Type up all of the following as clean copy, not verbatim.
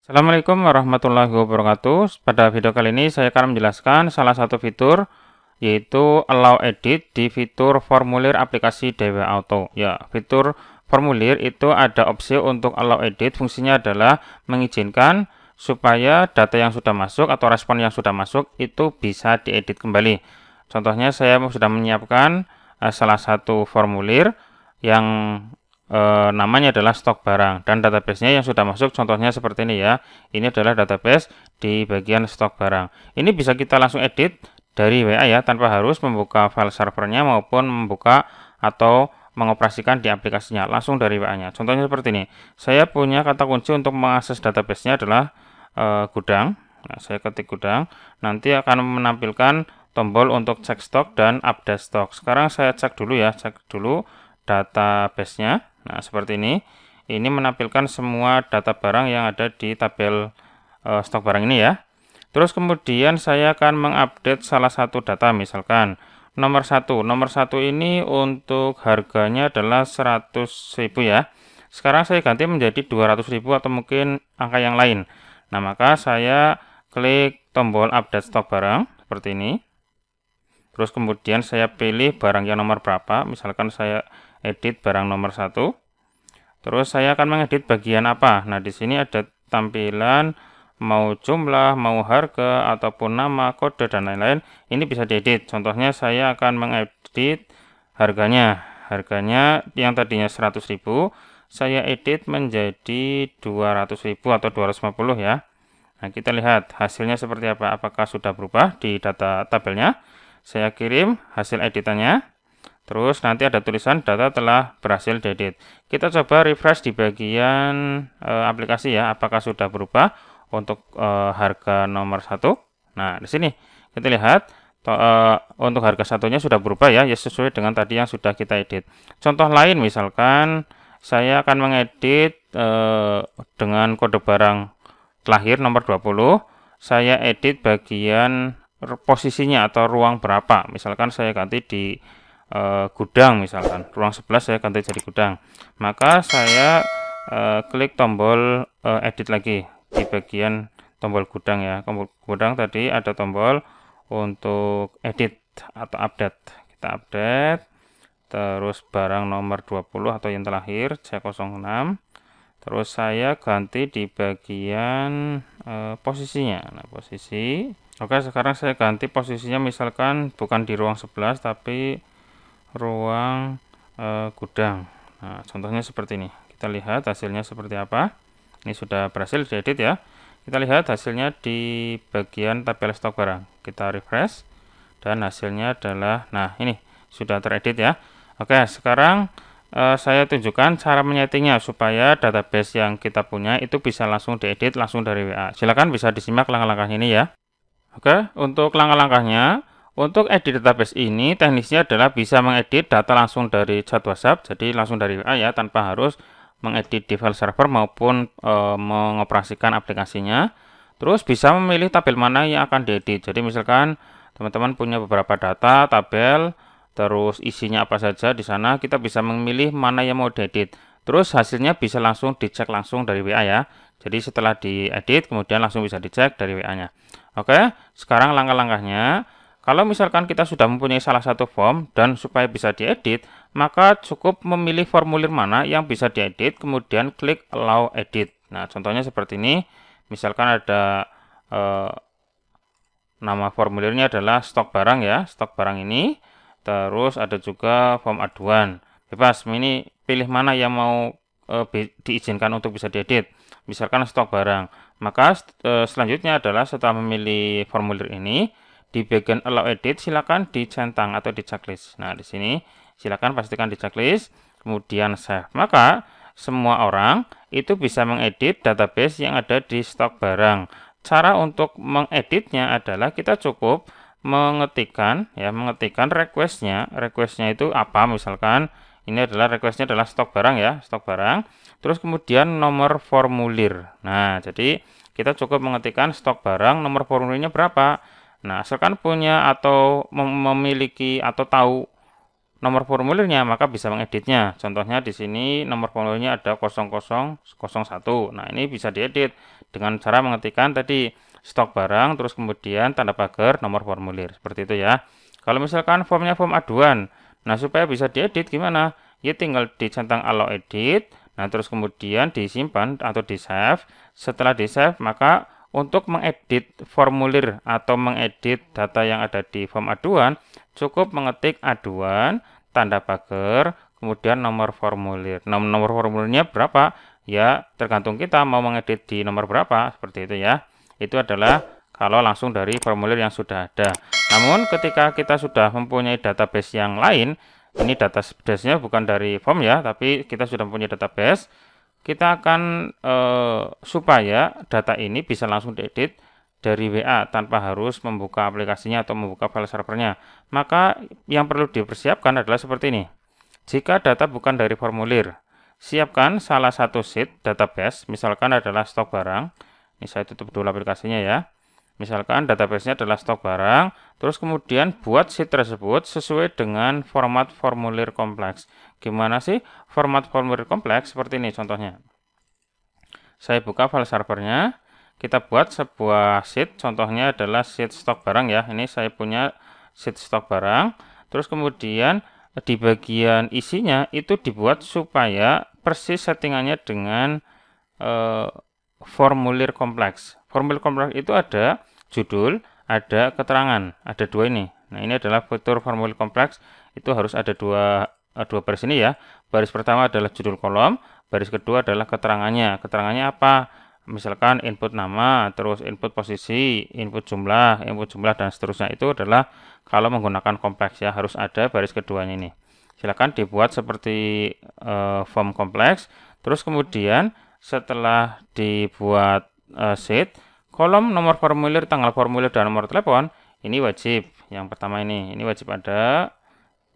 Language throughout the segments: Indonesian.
Assalamualaikum warahmatullahi wabarakatuh. Pada video kali ini saya akan menjelaskan salah satu fitur yaitu allow edit di fitur formulir aplikasi DW Auto. Ya, fitur formulir itu ada opsi untuk allow edit. Fungsinya adalah mengizinkan supaya data yang sudah masuk atau respon yang sudah masuk itu bisa diedit kembali. Contohnya saya sudah menyiapkan salah satu formulir yang namanya adalah stok barang dan database-nya yang sudah masuk contohnya seperti ini ya. Ini adalah database di bagian stok barang. Ini bisa kita langsung edit dari WA ya, tanpa harus membuka file servernya maupun membuka atau mengoperasikan di aplikasinya langsung dari WA-nya. Contohnya seperti ini. Saya punya kata kunci untuk mengakses database-nya adalah gudang. Nah, saya ketik gudang, nanti akan menampilkan tombol untuk cek stok dan update stok. Sekarang saya cek dulu ya, cek dulu database-nya. Nah, seperti ini. Ini menampilkan semua data barang yang ada di tabel stok barang ini ya. Terus kemudian saya akan mengupdate salah satu data, misalkan nomor 1. Nomor 1 ini untuk harganya adalah 100.000 ya. Sekarang saya ganti menjadi 200.000 atau mungkin angka yang lain. Nah, maka saya klik tombol update stok barang seperti ini. Terus kemudian saya pilih barang yang nomor berapa, misalkan saya edit barang nomor 1. Terus saya akan mengedit bagian apa? Nah, di sini ada tampilan mau jumlah, mau harga, ataupun nama, kode, dan lain-lain. Ini bisa diedit. Contohnya saya akan mengedit harganya. Harganya yang tadinya 100.000, saya edit menjadi 200.000 atau 250 ya. Nah, kita lihat hasilnya seperti apa. Apakah sudah berubah di data tabelnya? Saya kirim hasil editannya. Terus nanti ada tulisan data telah berhasil diedit. Kita coba refresh di bagian aplikasi ya, apakah sudah berubah untuk harga nomor 1. Nah, di sini kita lihat untuk harga satunya sudah berubah ya, sesuai dengan tadi yang sudah kita edit. Contoh lain misalkan saya akan mengedit dengan kode barang lahir nomor 20, saya edit bagian posisinya atau ruang berapa. Misalkan saya ganti di gudang, misalkan ruang 11 saya ganti jadi gudang, maka saya klik tombol edit lagi di bagian tombol gudang ya. Gudang tadi ada tombol untuk edit atau update, kita update. Terus barang nomor 20 atau yang terakhir C06, terus saya ganti di bagian posisinya. Nah, posisi, oke, sekarang saya ganti posisinya, misalkan bukan di ruang 11 tapi ruang gudang. Nah, contohnya seperti ini. Kita lihat hasilnya seperti apa. Ini sudah berhasil diedit ya. Kita lihat hasilnya di bagian tabel stok barang. Kita refresh dan hasilnya adalah, nah ini sudah teredit ya. Oke, sekarang saya tunjukkan cara menyetingnya supaya database yang kita punya itu bisa langsung diedit langsung dari WA. Silakan bisa disimak langkah-langkahnya ini ya. Oke, untuk langkah-langkahnya, untuk edit database ini teknisnya adalah bisa mengedit data langsung dari chat WhatsApp, jadi langsung dari WA ya, tanpa harus mengedit di file server maupun mengoperasikan aplikasinya. Terus bisa memilih tabel mana yang akan diedit. Jadi misalkan teman-teman punya beberapa data, tabel, terus isinya apa saja di sana, kita bisa memilih mana yang mau diedit. Terus hasilnya bisa langsung dicek langsung dari WA ya. Jadi setelah diedit kemudian langsung bisa dicek dari WA-nya. Oke, sekarang langkah-langkahnya. Kalau misalkan kita sudah mempunyai salah satu form dan supaya bisa diedit, maka cukup memilih formulir mana yang bisa diedit, kemudian klik allow edit. Nah, contohnya seperti ini. Misalkan ada nama formulirnya adalah stok barang ya, stok barang ini. Terus ada juga form aduan. Bebas, ini pilih mana yang mau diizinkan untuk bisa diedit. Misalkan stok barang. Maka selanjutnya adalah setelah memilih formulir ini, di bagian allow edit silakan dicentang atau di checklist. Nah, di sini silakan pastikan di checklist, kemudian save. Maka semua orang itu bisa mengedit database yang ada di stok barang. Cara untuk mengeditnya adalah kita cukup mengetikkan requestnya. Requestnya itu apa? Misalkan ini adalah requestnya adalah stok barang ya, stok barang. Terus kemudian nomor formulir. Nah, jadi kita cukup mengetikkan stok barang, nomor formulirnya berapa. Nah, asalkan punya atau memiliki atau tahu nomor formulirnya, maka bisa mengeditnya. Contohnya di sini nomor formulirnya ada 0001. Nah, ini bisa diedit dengan cara mengetikkan tadi stok barang, terus kemudian tanda pagar nomor formulir. Seperti itu ya. Kalau misalkan formnya form aduan, nah supaya bisa diedit gimana? Ya tinggal dicentang allow edit, nah terus kemudian disimpan atau di save. Setelah di save, maka untuk mengedit formulir atau mengedit data yang ada di form aduan, cukup mengetik aduan, tanda pagar, kemudian nomor formulir. Nomor formulirnya berapa? Ya, tergantung kita mau mengedit di nomor berapa, seperti itu ya. Itu adalah kalau langsung dari formulir yang sudah ada. Namun, ketika kita sudah mempunyai database yang lain, ini database-nya bukan dari form ya, tapi kita sudah mempunyai database, kita akan supaya data ini bisa langsung diedit dari WA tanpa harus membuka aplikasinya atau membuka file servernya. Maka yang perlu dipersiapkan adalah seperti ini. Jika data bukan dari formulir, siapkan salah satu sheet database, misalkan adalah stok barang. Ini saya tutup dulu aplikasinya ya. Misalkan database-nya adalah stok barang, terus kemudian buat sheet tersebut sesuai dengan format formulir kompleks. Gimana sih format formulir kompleks? Seperti ini contohnya. Saya buka file servernya, kita buat sebuah sheet, contohnya adalah sheet stok barang ya. Ini saya punya sheet stok barang, terus kemudian di bagian isinya itu dibuat supaya persis settingannya dengan formulir kompleks. Formulir kompleks itu ada judul, ada keterangan, ada dua ini. Nah, ini adalah fitur formulir kompleks, itu harus ada dua baris ini ya. Baris pertama adalah judul kolom, baris kedua adalah keterangannya. Keterangannya apa? Misalkan input nama, terus input posisi, input jumlah, dan seterusnya. Itu adalah kalau menggunakan kompleks ya, harus ada baris keduanya ini. Silakan dibuat seperti form kompleks. Terus kemudian setelah dibuat sheet, kolom nomor formulir, tanggal formulir, dan nomor telepon, ini wajib. Yang pertama ini wajib ada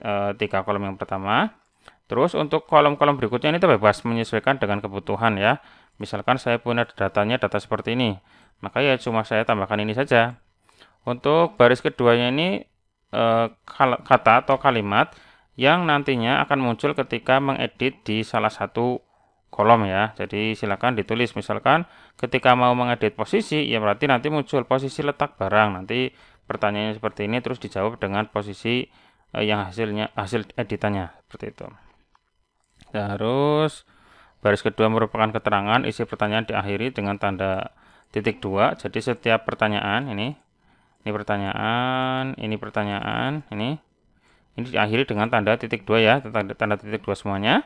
3 kolom yang pertama. Terus untuk kolom-kolom berikutnya ini bebas menyesuaikan dengan kebutuhan ya. Misalkan saya punya datanya data seperti ini, maka ya cuma saya tambahkan ini saja. Untuk baris keduanya ini kata atau kalimat yang nantinya akan muncul ketika mengedit di salah satu kolom ya. Jadi silakan ditulis, misalkan ketika mau mengedit posisi ya berarti nanti muncul posisi letak barang. Nanti pertanyaannya seperti ini terus dijawab dengan posisi yang hasil editannya seperti itu. Terus baris kedua merupakan keterangan, isi pertanyaan diakhiri dengan tanda titik 2. Jadi setiap pertanyaan ini pertanyaan, ini pertanyaan, ini diakhiri dengan tanda titik 2 ya, tanda titik 2 semuanya.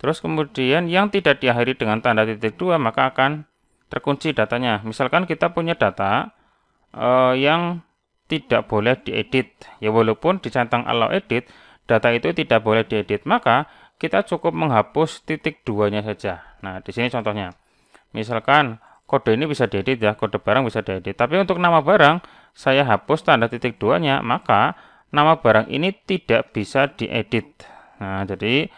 Terus kemudian yang tidak diakhiri dengan tanda titik 2 maka akan terkunci datanya. Misalkan kita punya data yang tidak boleh diedit. Ya walaupun dicentang allow edit, data itu tidak boleh diedit, maka kita cukup menghapus titik 2-nya saja. Nah, di sini contohnya. Misalkan kode ini bisa diedit ya, kode barang bisa diedit. Tapi untuk nama barang saya hapus tanda titik 2-nya, maka nama barang ini tidak bisa diedit. Nah, jadi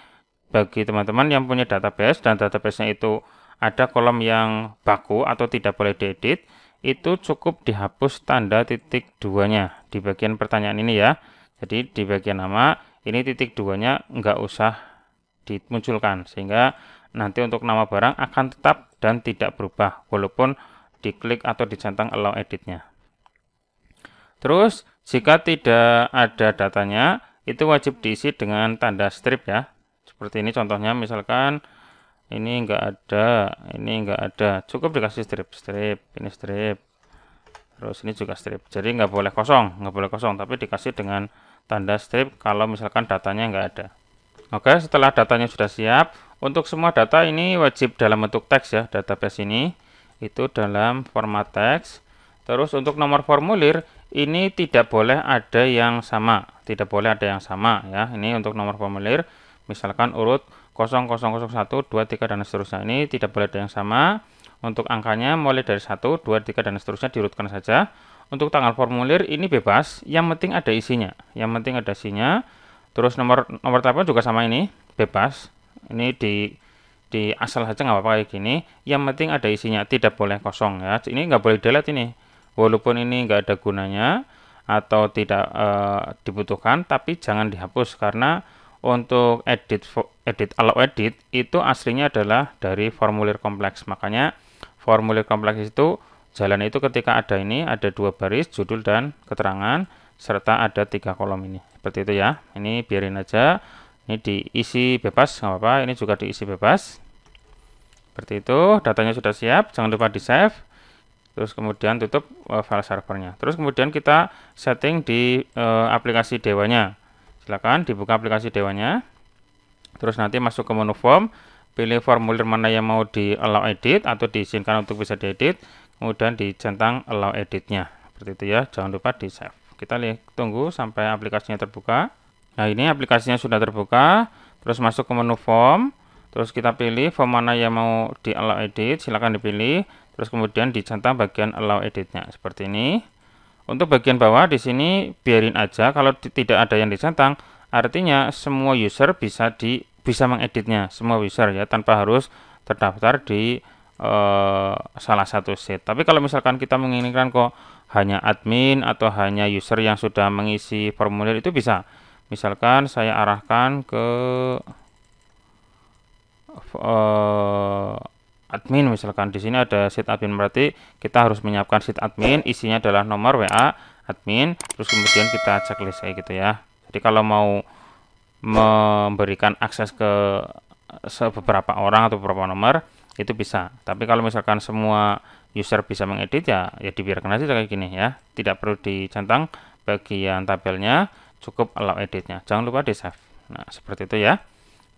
bagi teman-teman yang punya database dan database-nya itu ada kolom yang baku atau tidak boleh diedit, itu cukup dihapus tanda titik 2-nya di bagian pertanyaan ini ya. Jadi di bagian nama ini titik 2-nya nggak usah dimunculkan, sehingga nanti untuk nama barang akan tetap dan tidak berubah walaupun diklik atau dicentang allow editnya. Terus jika tidak ada datanya, itu wajib diisi dengan tanda strip ya. Seperti ini contohnya, misalkan ini enggak ada, ini enggak ada, cukup dikasih strip, ini strip, terus ini juga strip. Jadi nggak boleh kosong, tapi dikasih dengan tanda strip kalau misalkan datanya enggak ada. Oke, setelah datanya sudah siap, untuk semua data ini wajib dalam bentuk teks ya, database ini itu dalam format teks. Terus untuk nomor formulir ini tidak boleh ada yang sama, ya. Ini untuk nomor formulir. Misalkan urut 0001, 2, 3 dan seterusnya, ini tidak boleh ada yang sama. Untuk angkanya mulai dari 1, 2, 3 dan seterusnya diurutkan saja. Untuk tanggal formulir ini bebas, yang penting ada isinya. Terus nomor telepon juga sama, ini bebas. Ini di asal saja nggak apa-apa kayak gini. Yang penting ada isinya, tidak boleh kosong ya. Ini nggak boleh delete ini. Walaupun ini nggak ada gunanya, atau tidak dibutuhkan, tapi jangan dihapus karena untuk edit allow edit itu aslinya adalah dari formulir kompleks. Makanya formulir kompleks itu jalan itu ketika ada ini, ada 2 baris judul dan keterangan serta ada 3 kolom ini. Seperti itu ya. Ini biarin aja. Ini diisi bebas nggak apa-apa. Ini juga diisi bebas. Seperti itu. Datanya sudah siap. Jangan lupa di save. Terus kemudian tutup file servernya. Terus kemudian kita setting di aplikasi Dewanya. Silakan dibuka aplikasi Dewanya. Terus nanti masuk ke menu form, pilih formulir mana yang mau di allow edit atau diizinkan untuk bisa diedit, kemudian dicentang allow editnya. Seperti itu ya, jangan lupa di save. Kita lihat, tunggu sampai aplikasinya terbuka. Nah, ini aplikasinya sudah terbuka. Terus masuk ke menu form, terus kita pilih form mana yang mau di allow edit, silakan dipilih. Terus kemudian dicentang bagian allow editnya seperti ini. Untuk bagian bawah di sini biarin aja, kalau tidak ada yang dicentang, artinya semua user bisa mengeditnya, semua user ya, tanpa harus terdaftar di salah satu sheet. Tapi kalau misalkan kita menginginkan kok hanya admin atau hanya user yang sudah mengisi formulir, itu bisa. Misalkan saya arahkan ke admin, misalkan di sini ada sheet admin, berarti kita harus menyiapkan sheet admin, isinya adalah nomor WA admin, terus kemudian kita checklist kayak gitu ya. Jadi kalau mau memberikan akses ke beberapa orang atau beberapa nomor itu bisa. Tapi kalau misalkan semua user bisa mengedit ya dibiarkan aja kayak gini ya. Tidak perlu dicentang bagian tabelnya, cukup allow editnya. Jangan lupa di save. Nah, seperti itu ya.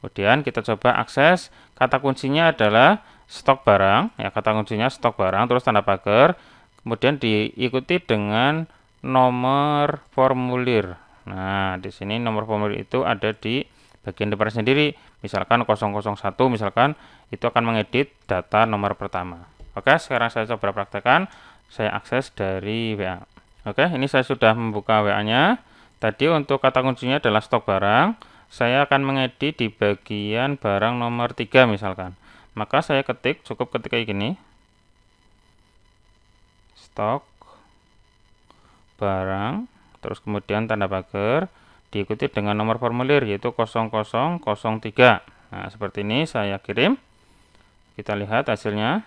Kemudian kita coba akses, kata kuncinya adalah stok barang, ya kata kuncinya stok barang, terus tanda pagar, kemudian diikuti dengan nomor formulir. Nah, di sini nomor formulir itu ada di bagian depan sendiri, misalkan 001, misalkan itu akan mengedit data nomor pertama. Oke, sekarang saya coba praktekkan, saya akses dari WA. Oke, ini saya sudah membuka WA-nya. Tadi untuk kata kuncinya adalah stok barang, saya akan mengedit di bagian barang nomor 3 misalkan. Maka saya cukup ketik kayak gini. Stok barang, terus kemudian tanda pagar, diikuti dengan nomor formulir yaitu 0003. Nah, seperti ini saya kirim. Kita lihat hasilnya.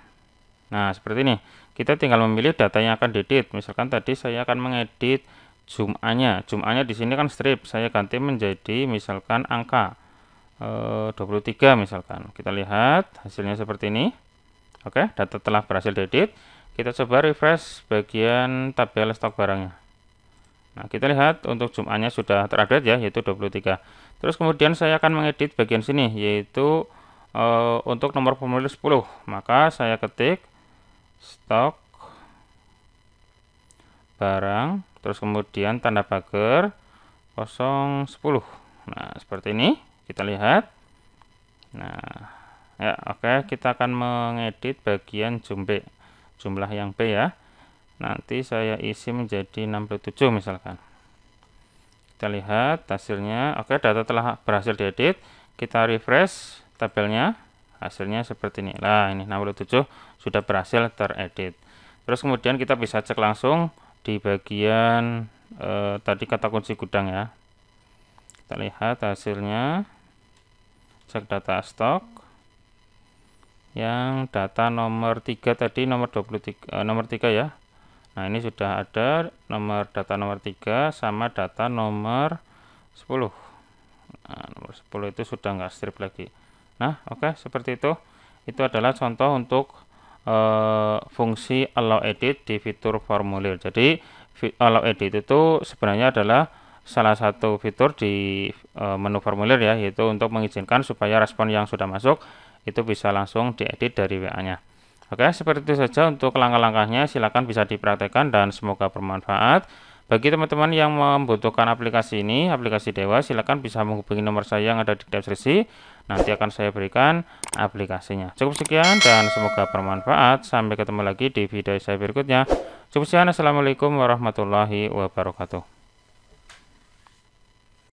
Nah, seperti ini. Kita tinggal memilih data yang akan diedit. Misalkan tadi saya akan mengedit jumlahnya. Jumlahnya di sini kan strip. Saya ganti menjadi misalkan angka 23 misalkan. Kita lihat hasilnya seperti ini. Oke, data telah berhasil diedit. Kita coba refresh bagian tabel stok barangnya. Nah, kita lihat untuk jumlahnya sudah terupdate ya, yaitu 23. Terus kemudian saya akan mengedit bagian sini, yaitu untuk nomor formulir 10. Maka saya ketik stok barang, terus kemudian tanda pagar 010. Nah, seperti ini. Kita lihat. Nah, ya oke, kita akan mengedit bagian jumlah yang B ya. Nanti saya isi menjadi 67 misalkan. Kita lihat hasilnya. Oke, data telah berhasil diedit. Kita refresh tabelnya. Hasilnya seperti ini. Nah, ini 67 sudah berhasil teredit. Terus kemudian kita bisa cek langsung di bagian tadi kata kunci gudang ya. Kita lihat hasilnya. Cek data stok. Yang data nomor 3 tadi nomor 23 nomor 3 ya. Nah, ini sudah ada data nomor 3 sama data nomor 10. Nah, nomor 10 itu sudah enggak strip lagi. Nah, oke, seperti itu. Itu adalah contoh untuk fungsi allow edit di fitur formulir. Jadi allow edit itu sebenarnya adalah salah satu fitur di menu formulir ya, yaitu untuk mengizinkan supaya respon yang sudah masuk itu bisa langsung diedit dari WA-nya. Oke, seperti itu saja untuk langkah-langkahnya. Silakan bisa dipraktekkan dan semoga bermanfaat. Bagi teman-teman yang membutuhkan aplikasi ini, aplikasi Dewa, silakan bisa menghubungi nomor saya yang ada di deskripsi. Nanti akan saya berikan aplikasinya. Cukup sekian dan semoga bermanfaat. Sampai ketemu lagi di video saya berikutnya. Cukup sekian. Assalamualaikum warahmatullahi wabarakatuh.